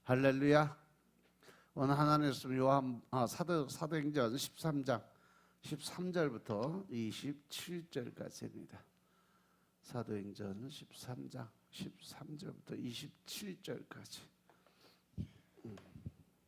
할렐루야. 오늘 하나님의 말씀 사도행전 13장 13절부터 27절까지입니다. 사도행전 13장 13절부터 27절까지.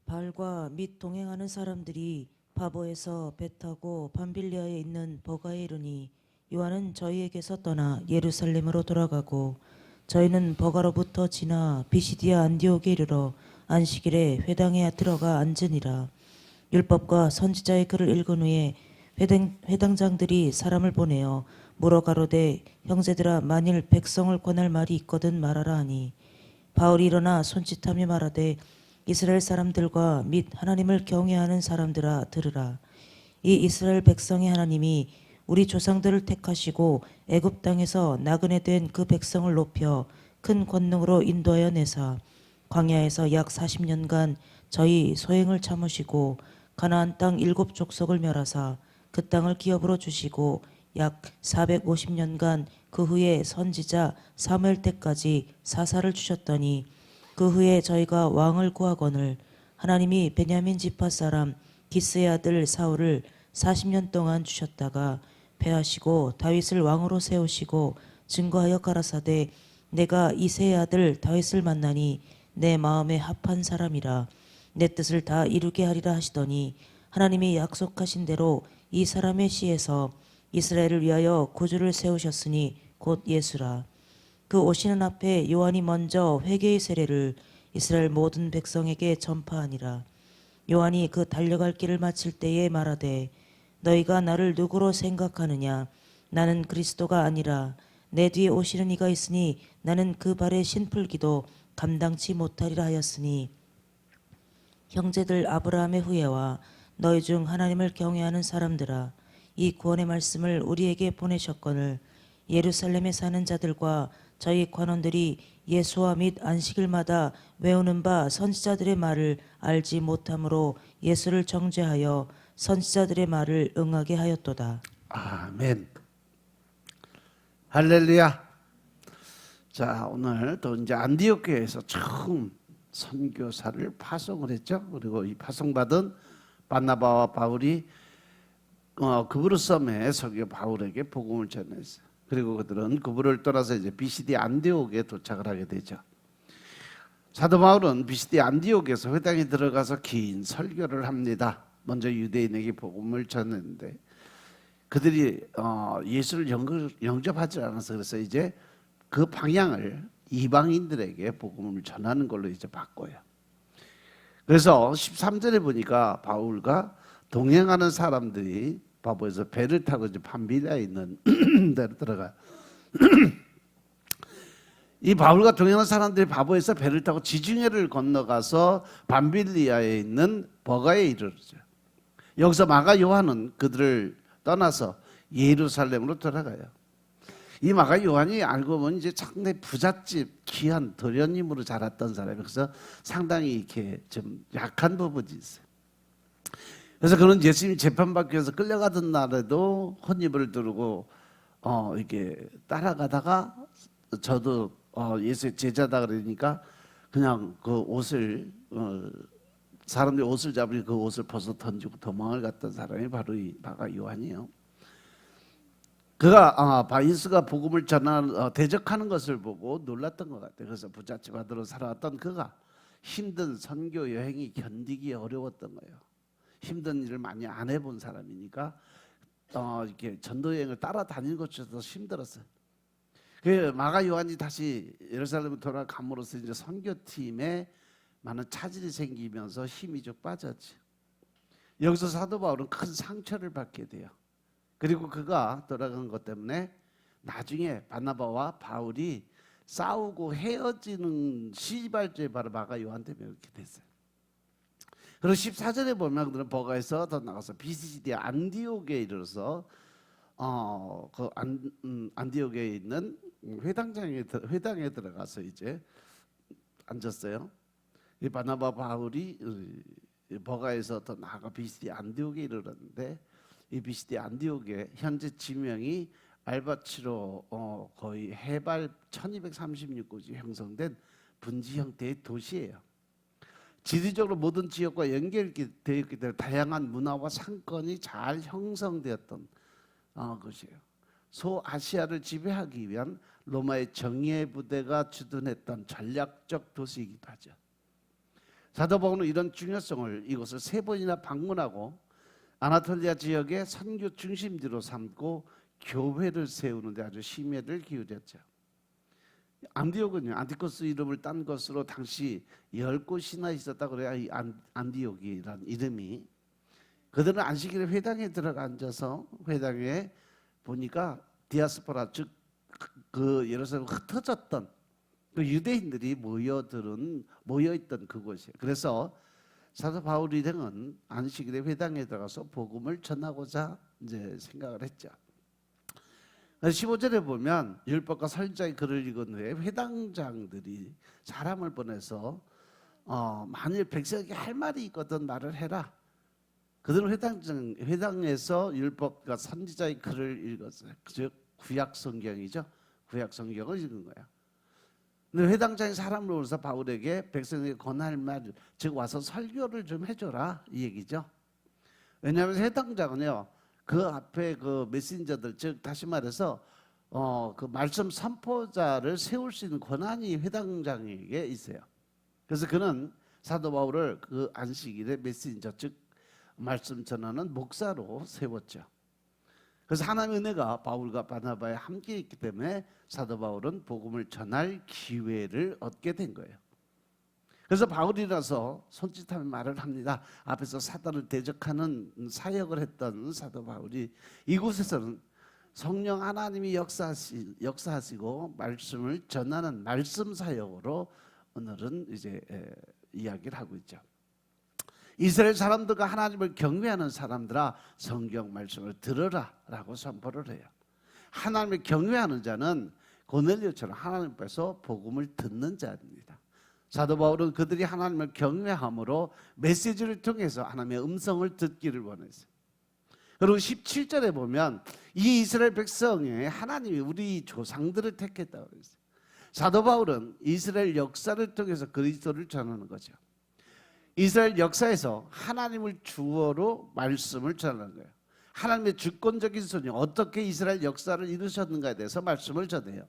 바울과 및 동행하는 사람들이 바보에서 배 타고 밤빌리아에 있는 버가에 이르니 요한은 저희에게서 떠나 예루살렘으로 돌아가고 저희는 버가로부터 지나 비시디아 안디옥에 이르러 안식일에 회당에 들어가 앉으니라. 율법과 선지자의 글을 읽은 후에 회당장들이 사람을 보내어 물어 가로되 형제들아, 만일 백성을 권할 말이 있거든 말하라 하니 바울이 일어나 손짓하며 말하되 이스라엘 사람들과 및 하나님을 경외하는 사람들아, 들으라. 이 이스라엘 백성의 하나님이 우리 조상들을 택하시고 애굽 땅에서 나그네 된 그 백성을 높여 큰 권능으로 인도하여 내사 광야에서 약 40년간 저희 소행을 참으시고 가나안 땅 7족속을 멸하사 그 땅을 기업으로 주시고 약 450년간 그 후에 선지자 사무엘 때까지 사사를 주셨더니 그 후에 저희가 왕을 구하거늘 하나님이 베냐민 지파 사람 기스의 아들 사울을 40년 동안 주셨다가 패하시고 다윗을 왕으로 세우시고 증거하여 가라사대 내가 이새의 아들 다윗을 만나니 내 마음에 합한 사람이라 내 뜻을 다 이루게 하리라 하시더니 하나님이 약속하신 대로 이 사람의 씨에서 이스라엘을 위하여 구주를 세우셨으니 곧 예수라. 그 오시는 앞에 요한이 먼저 회개의 세례를 이스라엘 모든 백성에게 전파하니라. 요한이 그 달려갈 길을 마칠 때에 말하되 너희가 나를 누구로 생각하느냐? 나는 그리스도가 아니라 내 뒤에 오시는 이가 있으니 나는 그 발의 신풀기도 감당치 못하리라 하였으니 형제들 아브라함의 후예와 너희 중 하나님을 경외하는 사람들아, 이 구원의 말씀을 우리에게 보내셨거늘 예루살렘에 사는 자들과 저희 관원들이 예수와 및 안식일마다 외우는 바 선지자들의 말을 알지 못함으로 예수를 정죄하여 선지자들의 말을 응하게 하였도다. 아멘. 할렐루야. 자, 오늘 또 이제 안디옥 교회에서 처음 선교사를 파송을 했죠. 그리고 이 파송받은 바나바와 바울이 그브르 섬에 서기 바울에게 복음을 전했어요. 그리고 그들은 그브르를 떠나서 이제 비시디 안디옥에 도착을 하게 되죠. 사도 바울은 비시디 안디옥에서 회당에 들어가서 긴 설교를 합니다. 먼저 유대인에게 복음을 전했는데 그들이 예수를 영접하지 않아서 그래서 이제 그 방향을 이방인들에게 복음을 전하는 걸로 이제 바꿔요. 그래서 13절에 보니까 바울과 동행하는 사람들이 바보에서 배를 타고 이제 밤빌리아에 있는 데로 들어가요. 이 바울과 동행하는 사람들이 바보에서 배를 타고 지중해를 건너가서 밤빌리아에 있는 버가에 이르렀죠. 여기서 마가 요한은 그들을 떠나서 예루살렘으로 돌아가요. 이 마가 요한이 알고 보면 이제 상당히 부잣집 귀한 도련님으로 자랐던 사람이에요. 그래서 상당히 이렇게 좀 약한 부분이 있어요. 그래서 그는 예수님이 재판받기 위해서 끌려가던 날에도 혼입을 두르고 이렇게 따라가다가 저도 예수의 제자다 그러니까 그냥 그 옷을 사람들이 옷을 잡으니 그 옷을 벗어 던지고 도망을 갔던 사람이 바로 이 마가 요한이에요. 그가 예수가 복음을 대적하는 것을 보고 놀랐던 것 같아요. 그래서 부잣집 아들로 살아왔던 그가 힘든 선교 여행이 견디기 어려웠던 거예요. 힘든 일을 많이 안 해본 사람이니까 이렇게 전도 여행을 따라다니는 것조차도 힘들었어요. 그 마가 요한이 다시 예루살렘으로 돌아감으로써 이제 선교팀에 많은 차질이 생기면서 힘이 좀 빠졌지. 여기서 사도 바울은 큰 상처를 받게 돼요. 그리고 그가 돌아간 것 때문에 나중에 바나바와 바울이 싸우고 헤어지는 시발점이 바로 마가 요한 때문에 이렇게 됐어요. 그리고 14절에 보면 그들은 버가에서 더 나가서 비시디 안디옥에 이르러서 안디옥에 있는 회당에 들어가서 이제 앉았어요. 이 바나바 바울이 버가에서 더 나아가 비시디 안디옥에 이르렀는데 이 비시디 안디옥의 현재 지명이 알바치로 거의 해발 1236곳이 형성된 분지 형태의 도시예요. 지리적으로 모든 지역과 연결되어 있기 때문에 다양한 문화와 상권이 잘 형성되었던 것이에요. 소아시아를 지배하기 위한 로마의 정예 부대가 주둔했던 전략적 도시이기도 하죠. 사도 바울은 이런 중요성을 이곳을 세 번이나 방문하고 아나톨리아 지역의 선교 중심지로 삼고 교회를 세우는 데 아주 심혈을 기울였죠. 안디옥은요, 안티코스 이름을 딴 것으로 당시 10곳이나 있었다고 그래야 이 안디옥이라는 이름이. 그들은 안식일에 회당에 들어가 앉아서 회당에 보니까 디아스포라, 즉 그 예루살렘 흩어졌던 그 유대인들이 모여있던 그곳이에요. 그래서 사도 바울 일행은 안식일에 회당에 들어가서 복음을 전하고자 이제 생각을 했죠. 15절에 보면 율법과 설자의 글을 읽은 후에 회당장들이 사람을 보내서 만일 백성에게 할 말이 있거든 말을 해라. 그들은 회당에서 율법과 선지자의 글을 읽었어요. 즉 구약 성경이죠. 구약 성경을 읽은 거야. 근데 회당장이 사람을 불러서 바울에게 백성에게 권할 말, 즉 와서 설교를 좀 해줘라 이 얘기죠. 왜냐하면 회당장은요, 그 앞에 그 메신저들, 즉 다시 말해서 그 말씀 선포자를 세울 수 있는 권한이 회당장에게 있어요. 그래서 그는 사도 바울을 그 안식일의 메신저, 즉 말씀 전하는 목사로 세웠죠. 그래서 하나님의 은혜가 바울과 바나바에 함께 있기 때문에 사도 바울은 복음을 전할 기회를 얻게 된 거예요. 그래서 바울이 일어나서 손짓하며 말을 합니다. 앞에서 사단을 대적하는 사역을 했던 사도 바울이 이곳에서는 성령 하나님이 역사하시고 말씀을 전하는 말씀 사역으로 오늘은 이제 이야기를 하고 있죠. 이스라엘 사람들과 하나님을 경외하는 사람들아 성경 말씀을 들으라 라고 선포를 해요. 하나님을 경외하는 자는 고넬료처럼 하나님 앞에서 복음을 듣는 자입니다. 사도 바울은 그들이 하나님을 경외함으로 메시지를 통해서 하나님의 음성을 듣기를 원했어요. 그리고 17절에 보면 이 이스라엘 백성에 하나님이 우리 조상들을 택했다고 했어요. 사도 바울은 이스라엘 역사를 통해서 그리스도를 전하는 거죠. 이스라엘 역사에서 하나님을 주어로 말씀을 전하는 거예요. 하나님의 주권적인 손이 어떻게 이스라엘 역사를 이루셨는가에 대해서 말씀을 전해요.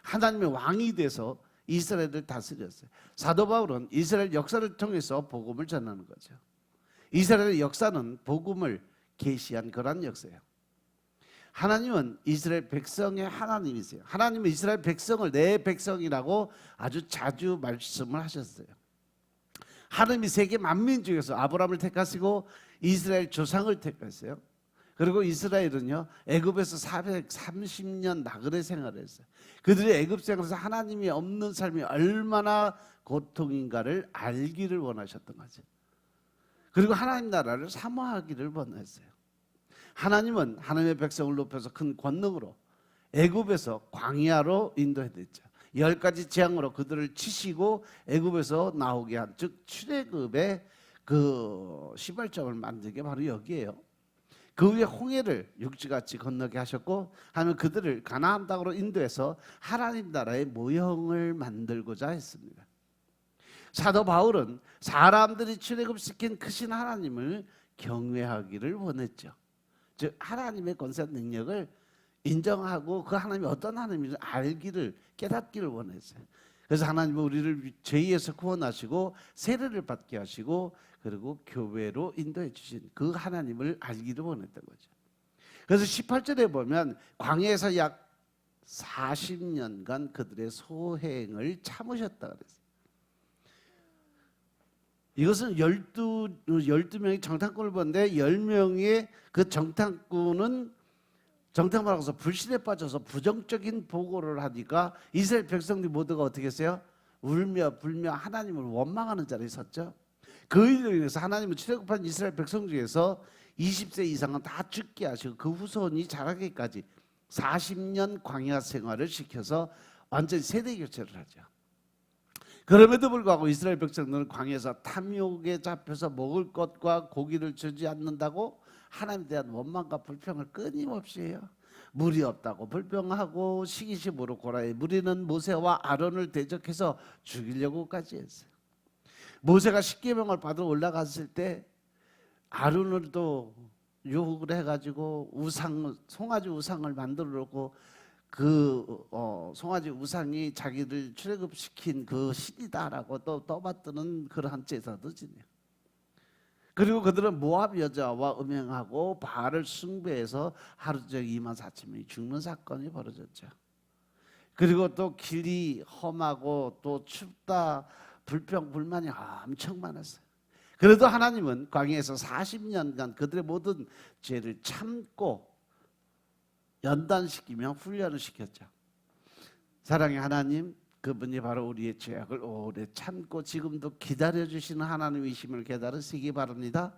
하나님의 왕이 돼서 이스라엘을 다스렸어요. 사도 바울은 이스라엘 역사를 통해서 복음을 전하는 거죠. 이스라엘의 역사는 복음을 계시한 그런 역사예요. 하나님은 이스라엘 백성의 하나님이세요. 하나님은 이스라엘 백성을 내 백성이라고 아주 자주 말씀을 하셨어요. 하나님이 세계 만민 중에서 아브라함을 택하시고 이스라엘 조상을 택했어요. 그리고 이스라엘은요, 애굽에서 430년 나그네 생활을 했어요. 그들이 애굽 생활에서 하나님이 없는 삶이 얼마나 고통인가를 알기를 원하셨던 거죠. 그리고 하나님 나라를 사모하기를 원했어요. 하나님은 하나님의 백성을 높여서 큰 권능으로 애굽에서 광야로 인도해냈죠. 10가지 재앙으로 그들을 치시고 애굽에서 나오게 한, 즉 출애굽의 그 시발점을 만든 게 바로 여기에요. 그 위에 홍해를 육지같이 건너게 하셨고 하면 그들을 가나안 땅으로 인도해서 하나님 나라의 모형을 만들고자 했습니다. 사도 바울은 사람들이 출애굽시킨 크신 하나님을 경외하기를 원했죠. 즉 하나님의 권세 능력을 인정하고 그 하나님이 어떤 하나님인지 알기를, 깨닫기를 원했어요. 그래서 하나님은 우리를 죄에서 구원하시고 세례를 받게 하시고 그리고 교회로 인도해 주신 그 하나님을 알기를 원했던 거죠. 그래서 18절에 보면 광야에서 약 40년간 그들의 소행을 참으셨다 그랬어요. 이것은 12명이 정탐꾼을 보는데 10명의 그 정탐꾼은 정탐을 하고서 불신에 빠져서 부정적인 보고를 하니까 이스라엘 백성들이 모두가 어떻게 했어요? 울며 불며 하나님을 원망하는 자리에 섰죠. 그 일로 인해서 하나님은 출애굽한 이스라엘 백성 중에서 20세 이상은 다 죽게 하시고 그 후손이 자라기까지 40년 광야 생활을 시켜서 완전히 세대 교체를 하죠. 그럼에도 불구하고 이스라엘 백성들은 광야에서 탐욕에 잡혀서 먹을 것과 고기를 주지 않는다고 하나님에 대한 원망과 불평을 끊임없이 해요. 물이 없다고 불평하고 시기심으로 고라에 무리는 모세와 아론을 대적해서 죽이려고까지 했어요. 모세가 십계명을 받아 올라갔을 때 아론을 또 유혹을 해가지고 송아지 우상을 만들어 놓고 송아지 우상이 자기를 출애굽시킨 그 신이다라고 또 떠받드는 그러한 제사도 지내요. 그리고 그들은 모압 여자와 음행하고 바알을 숭배해서 하루 종일 2만 4천 명이 죽는 사건이 벌어졌죠. 그리고 또 길이 험하고 또 춥다, 불평불만이 엄청 많았어요. 그래도 하나님은 광야에서 40년간 그들의 모든 죄를 참고 연단시키며 훈련을 시켰죠. 사랑의 하나님, 그분이 바로 우리의 죄악을 오래 참고 지금도 기다려주시는 하나님이심을 깨달으시기 바랍니다.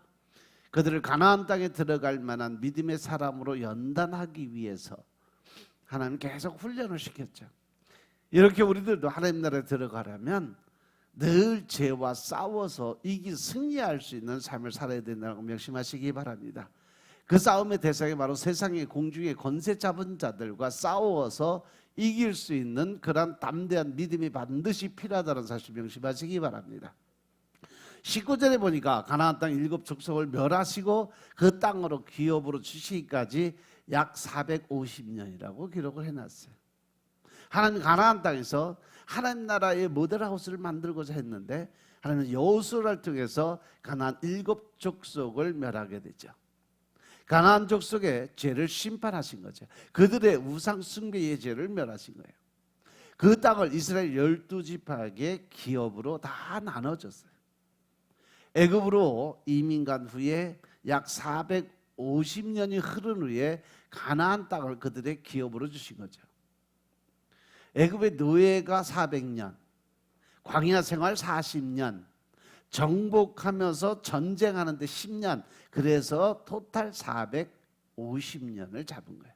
그들을 가나안 땅에 들어갈 만한 믿음의 사람으로 연단하기 위해서 하나님 계속 훈련을 시켰죠. 이렇게 우리들도 하나님 나라에 들어가려면 늘 죄와 싸워서 승리할 수 있는 삶을 살아야 된다고 명심하시기 바랍니다. 그 싸움의 대상이 바로 세상의 공중의 권세 잡은 자들과 싸워서 이길 수 있는 그런 담대한 믿음이 반드시 필요하다는 사실 명심하시기 바랍니다. 19절에 보니까 가나안 땅 7 족속을 멸하시고 그 땅으로 기업으로 주시기까지 약 450년이라고 기록을 해놨어요. 하나님 가나안 땅에서 하나님 나라의 모델하우스를 만들고자 했는데 하나님은 여호수아를 통해서 가나안 7 족속을 멸하게 되죠. 가나안 족속의 죄를 심판하신 거죠. 그들의 우상 숭배의 죄를 멸하신 거예요. 그 땅을 이스라엘 12지파에게 기업으로 다 나눠줬어요. 애굽으로 이민 간 후에 약 450년이 흐른 후에 가나안 땅을 그들의 기업으로 주신 거죠. 애굽의 노예가 400년, 광야 생활 40년, 정복하면서 전쟁하는데 10년, 그래서 토탈 450년을 잡은 거예요.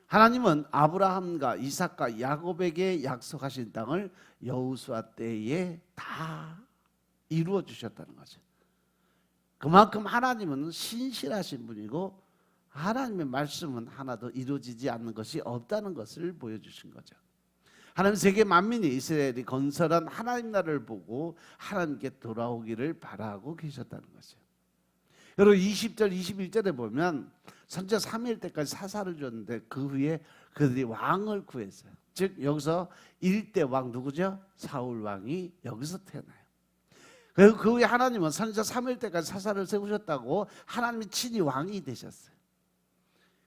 하나님은 아브라함과 이삭과 야곱에게 약속하신 땅을 여호수아 때에 다 이루어 주셨다는 거죠. 그만큼 하나님은 신실하신 분이고 하나님의 말씀은 하나도 이루어지지 않는 것이 없다는 것을 보여주신 거죠. 하나님 세계 만민이 이스라엘이 건설한 하나님 나라를 보고 하나님께 돌아오기를 바라고 계셨다는 거죠. 여러분 20절 21절에 보면 선지자 사무엘 때까지 사사를 줬는데 그 후에 그들이 왕을 구했어요. 즉 여기서 1대 왕 누구죠? 사울 왕이 여기서 태어나요. 그리고 그 후에 하나님은 선지자 사무엘 때까지 사사를 세우셨다고 하나님이 친히 왕이 되셨어요.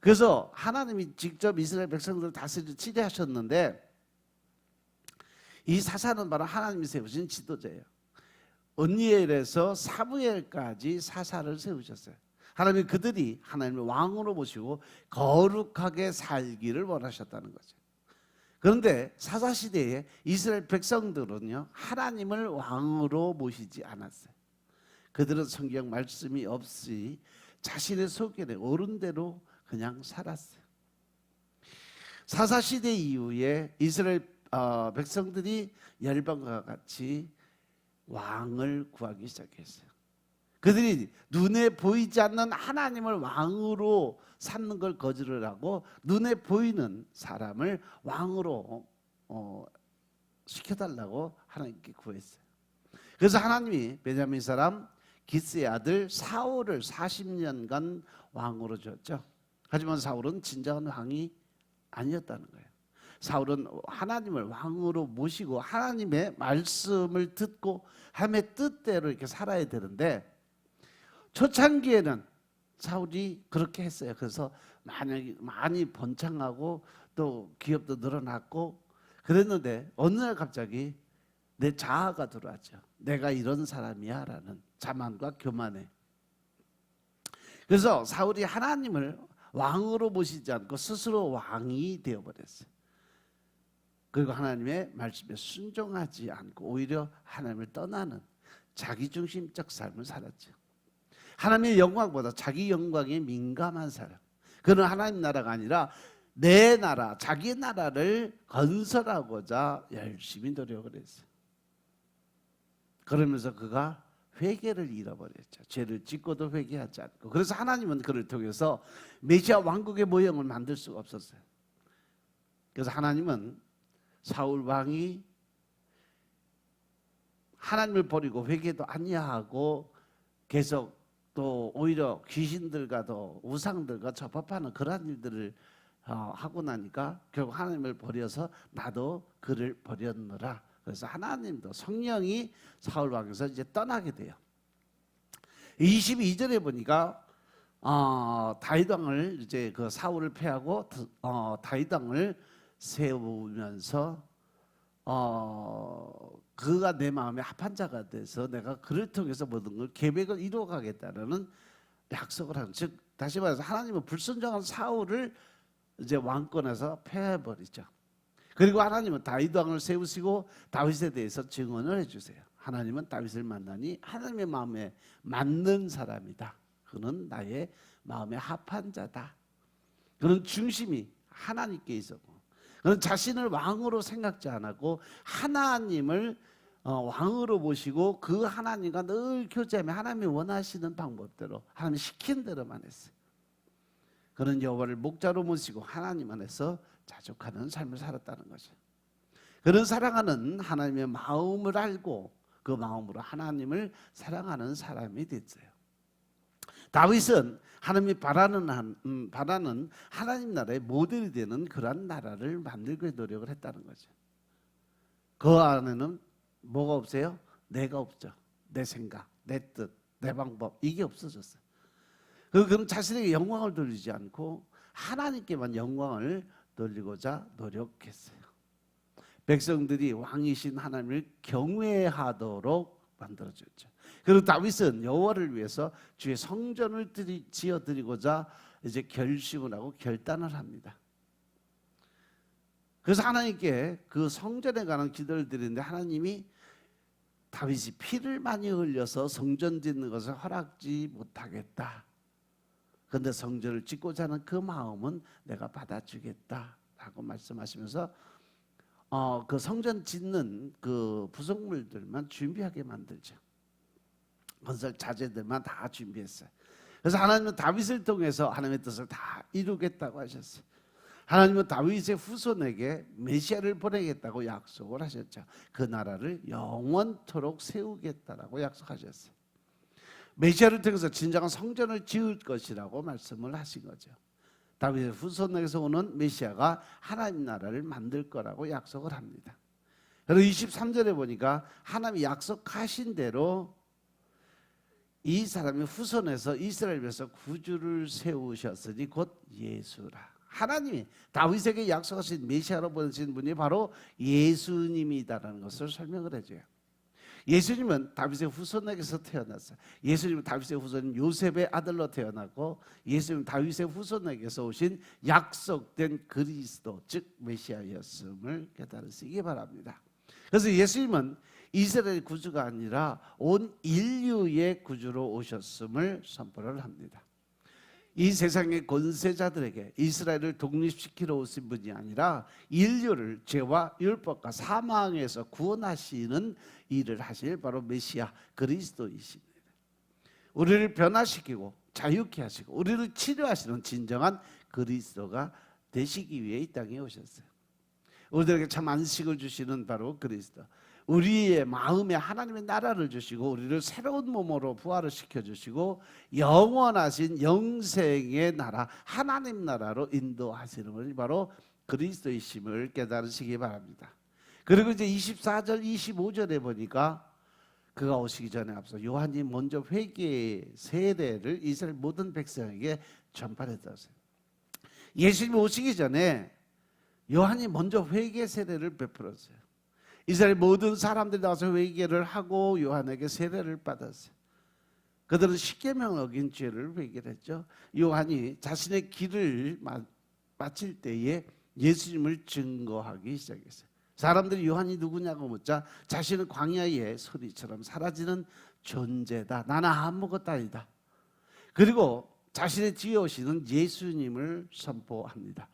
그래서 하나님이 직접 이스라엘 백성들을 다스리고 치리하셨는데 이 사사는 바로 하나님이 세우신 지도자예요. 언니엘에서 사무엘까지 사사를 세우셨어요. 하나님이 그들이 하나님을 왕으로 모시고 거룩하게 살기를 원하셨다는 거죠. 그런데 사사 시대에 이스라엘 백성들은요 하나님을 왕으로 모시지 않았어요. 그들은 성경 말씀이 없이 자신의 속견에 옳은 대로 그냥 살았어요. 사사 시대 이후에 이스라엘 백성들이 열방과 같이 왕을 구하기 시작했어요. 그들이 눈에 보이지 않는 하나님을 왕으로 삼는 걸 거절을 하고 눈에 보이는 사람을 왕으로 시켜달라고 하나님께 구했어요. 그래서 하나님이 베냐민 사람 기스의 아들 사울을 40년간 왕으로 줬죠. 하지만 사울은 진정한 왕이 아니었다는 거예요. 사울은 하나님을 왕으로 모시고 하나님의 말씀을 듣고 하나님의 뜻대로 이렇게 살아야 되는데 초창기에는 사울이 그렇게 했어요. 그래서 많이 번창하고 또 기업도 늘어났고 그랬는데 어느 날 갑자기 내 자아가 들어왔죠. 내가 이런 사람이야 라는 자만과 교만에. 그래서 사울이 하나님을 왕으로 모시지 않고 스스로 왕이 되어버렸어요. 그리고 하나님의 말씀에 순종하지 않고 오히려 하나님을 떠나는 자기중심적 삶을 살았죠. 하나님의 영광보다 자기 영광에 민감한 사람. 그는 하나님 나라가 아니라 내 나라, 자기 나라를 건설하고자 열심히 노력을 했어요. 그러면서 그가 회개를 잃어버렸죠. 죄를 짓고도 회개하지 않고. 그래서 하나님은 그를 통해서 메시아 왕국의 모형을 만들 수가 없었어요. 그래서 하나님은 사울 왕이 하나님을 버리고 회개도 아니하고 계속 또 오히려 귀신들과도 우상들과 접합하는 그러한 일들을 하고 나니까 결국 하나님을 버려서 나도 그를 버렸노라. 그래서 하나님도 성령이 사울 왕에서 이제 떠나게 돼요. 22절에 보니까 다윗 왕을 이제 그 사울을 패하고 다윗 왕을 세우면서 그가 내 마음에 합한 자가 돼서 내가 그를 통해서 모든 걸 계획을 이루어가겠다는 약속을 하는, 즉 다시 말해서 하나님은 불순종한 사울을 이제 왕권에서 패해버리죠. 그리고 하나님은 다윗 왕을 세우시고 다윗에 대해서 증언을 해주세요. 하나님은 다윗을 만나니 하나님의 마음에 맞는 사람이다. 그는 나의 마음에 합한 자다. 그는 중심이 하나님께 있었고, 그는 자신을 왕으로 생각지 않았고 하나님을 왕으로 모시고 그 하나님과 늘 교제하며 하나님이 원하시는 방법대로 하나님이 시킨 대로만 했어요. 그는 여호와를 목자로 모시고 하나님 안에서 자족하는 삶을 살았다는 거죠. 그는 사랑하는 하나님의 마음을 알고 그 마음으로 하나님을 사랑하는 사람이 됐어요. 다윗은 하나님이 바라는 하나님 나라의 모델이 되는 그러한 나라를 만들고 노력을 했다는 거죠. 그 안에는 뭐가 없어요? 내가 없죠. 내 생각, 내 뜻, 내 방법, 이게 없어졌어요. 그럼 자신에게 영광을 돌리지 않고 하나님께만 영광을 돌리고자 노력했어요. 백성들이 왕이신 하나님을 경외하도록 만들어졌죠. 그리고 다윗은 여호와를 위해서 주의 성전을 지어드리고자 이제 결심을 하고 결단을 합니다. 그래서 하나님께 그 성전에 관한 기도를 드리는데 하나님이 다윗이 피를 많이 흘려서 성전 짓는 것을 허락지 못하겠다. 그런데 성전을 짓고자 하는 그 마음은 내가 받아주겠다라고 말씀하시면서 그 성전 짓는 그 부속물들만 준비하게 만들죠. 건설 자재들만 다 준비했어요. 그래서 하나님은 다윗을 통해서 하나님의 뜻을 다 이루겠다고 하셨어요. 하나님은 다윗의 후손에게 메시아를 보내겠다고 약속을 하셨죠. 그 나라를 영원토록 세우겠다라고 약속하셨어요. 메시아를 통해서 진정한 성전을 지을 것이라고 말씀을 하신 거죠. 다윗의 후손에게서 오는 메시아가 하나님 나라를 만들 거라고 약속을 합니다. 그리고 23절에 보니까 하나님이 약속하신 대로 이 사람이 후손에서 이스라엘을 위해서 구주를 세우셨으니 곧 예수라. 하나님이 다윗에게 약속하신 메시아로 보내신 분이 바로 예수님이다라는 것을 설명을 해줘요. 예수님은 다윗의 후손에게서 태어났어요. 예수님은 다윗의 후손인 요셉의 아들로 태어났고, 예수님은 다윗의 후손에게서 오신 약속된 그리스도, 즉 메시아였음을 깨달으시기 바랍니다. 그래서 예수님은 이스라엘 구주가 아니라 온 인류의 구주로 오셨음을 선포를 합니다. 이 세상의 권세자들에게 이스라엘을 독립시키러 오신 분이 아니라 인류를 죄와 율법과 사망에서 구원하시는 일을 하실 바로 메시아 그리스도이십니다. 우리를 변화시키고 자유케 하시고 우리를 치료하시는 진정한 그리스도가 되시기 위해 이 땅에 오셨어요. 우리들에게 참 안식을 주시는 바로 그리스도, 우리의 마음에 하나님의 나라를 주시고 우리를 새로운 몸으로 부활을 시켜주시고 영원하신 영생의 나라, 하나님 나라로 인도하시는 분이 바로 그리스도이심을 깨달으시기 바랍니다. 그리고 이제 24절 25절에 보니까 그가 오시기 전에 앞서 요한이 먼저 회개 세례를 이스라엘 모든 백성에게 전파했다고요. 예수님이 오시기 전에 요한이 먼저 회개 세례를 베풀었어요. 이스라엘 모든 사람들이 나와서 회개를 하고 요한에게 세례를 받았어요. 그들은 십계명을 어긴 죄를 회개를 했죠. 요한이 자신의 길을 마칠 때에 예수님을 증거하기 시작했어요. 사람들이 요한이 누구냐고 묻자 자신은 광야의 소리처럼 사라지는 존재다. 나는 아무것도 아니다. 그리고 자신의 뒤에 오시는 예수님을 선포합니다.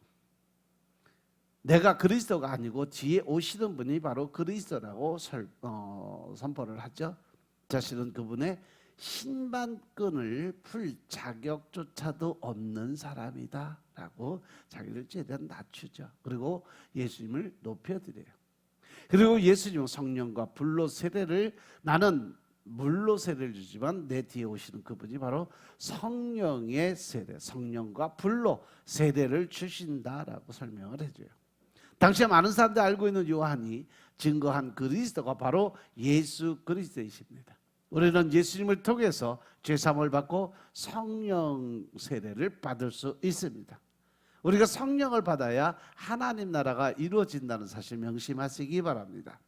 내가 그리스도가 아니고 뒤에 오시는 분이 바로 그리스도라고 선포를 하죠. 자신은 그분의 신반끈을 풀 자격조차도 없는 사람이다 라고 자기를 최대한 낮추죠. 그리고 예수님을 높여드려요. 그리고 예수님은 성령과 불로 세례를, 나는 물로 세례를 주지만 내 뒤에 오시는 그분이 바로 성령의 세례, 성령과 불로 세례를 주신다라고 설명을 해줘요. 당시에 많은 사람들이 알고 있는 요한이 증거한 그리스도가 바로 예수 그리스도이십니다. 우리는 예수님을 통해서 죄사함을 받고 성령 세례를 받을 수 있습니다. 우리가 성령을 받아야 하나님 나라가 이루어진다는 사실 명심하시기 바랍니다.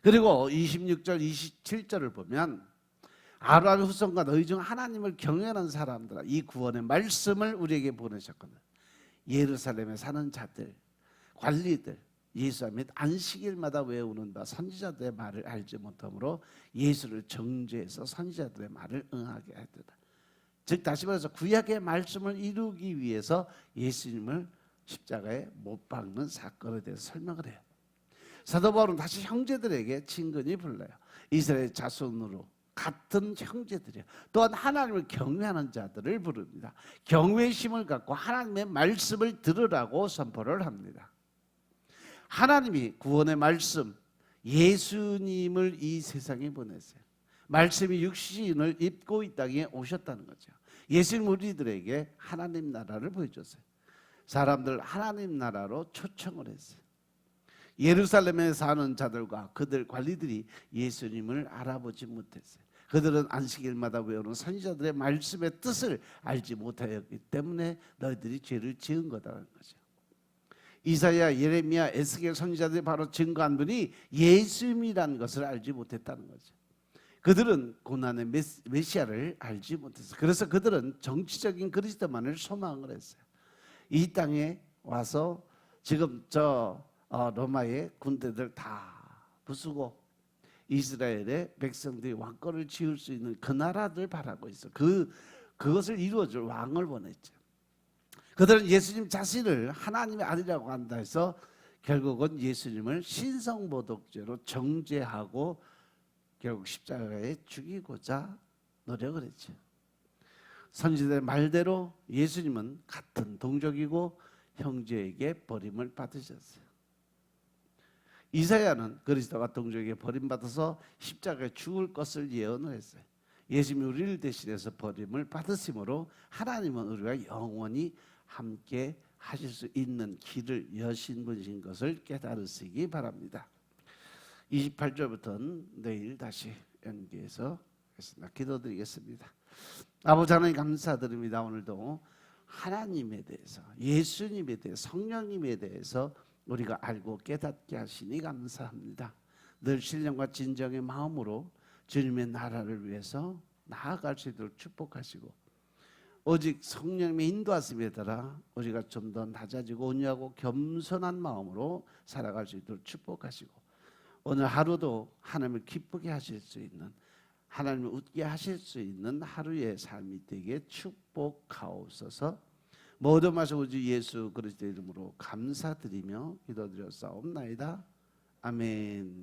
그리고 26절 27절을 보면 아브라함의 후손과 너희 중 하나님을 경외하는 사람들아, 이 구원의 말씀을 우리에게 보내셨거든. 예루살렘에 사는 자들, 관리들, 예수와 및 안식일마다 외우는 바 선지자들의 말을 알지 못하므로 예수를 정죄해서 선지자들의 말을 응하게 하였다. 즉 다시 말해서 구약의 말씀을 이루기 위해서 예수님을 십자가에 못 박는 사건에 대해서 설명을 해요. 사도 바울은 다시 형제들에게 친근히 불러요. 이스라엘 자손으로 같은 형제들이요. 또한 하나님을 경외하는 자들을 부릅니다. 경외심을 갖고 하나님의 말씀을 들으라고 선포를 합니다. 하나님이 구원의 말씀, 예수님을 이 세상에 보냈어요. 말씀이 육신을 입고 이 땅에 오셨다는 거죠. 예수님 우리들에게 하나님 나라를 보여줬어요. 사람들 하나님 나라로 초청을 했어요. 예루살렘에 사는 자들과 그들 관리들이 예수님을 알아보지 못했어요. 그들은 안식일마다 외우는 선지자들의 말씀의 뜻을 알지 못하였기 때문에 너희들이 죄를 지은 거다라는 거죠. 이사야, 예레미야, 에스겔 선지자들이 바로 증거한 분이 예수님이라는 것을 알지 못했다는 거죠. 그들은 고난의 메시아를 알지 못했어요. 그래서 그들은 정치적인 그리스도만을 소망을 했어요. 이 땅에 와서 지금 로마의 군대들 다 부수고 이스라엘의 백성들이 왕권을 지을 수 있는 그 나라들 바라고 있어. 그것을 이루어줄 왕을 원했죠. 그들은 예수님 자신을 하나님의 아들이라고 한다 해서 결국은 예수님을 신성모독죄로 정죄하고 결국 십자가에 죽이고자 노력을 했죠. 선지자의 말대로 예수님은 같은 동족이고 형제에게 버림을 받으셨어요. 이사야는 그리스도가 동족에게 버림받아서 십자가에 죽을 것을 예언을 했어요. 예수님이 우리를 대신해서 버림을 받으심으로 하나님은 우리가 영원히 함께 하실 수 있는 길을 여신 분이신 것을 깨달으시기 바랍니다. 28절부터는 내일 다시 연기해서 하겠습니다. 기도드리겠습니다. 아버지 하나님 감사드립니다. 오늘도 하나님에 대해서, 예수님에 대해서, 성령님에 대해서 우리가 알고 깨닫게 하시니 감사합니다. 늘 신령과 진정의 마음으로 주님의 나라를 위해서 나아갈 수 있도록 축복하시고 오직 성령님의 인도하심에 따라 우리가 좀 더 낮아지고 온유하고 겸손한 마음으로 살아갈 수 있도록 축복하시고 오늘 하루도 하나님을 기쁘게 하실 수 있는, 하나님을 웃게 하실 수 있는 하루의 삶이 되게 축복하옵소서. 모든 말씀 우리 예수 그리스도의 이름으로 감사드리며 기도드렸사옵나이다. 아멘.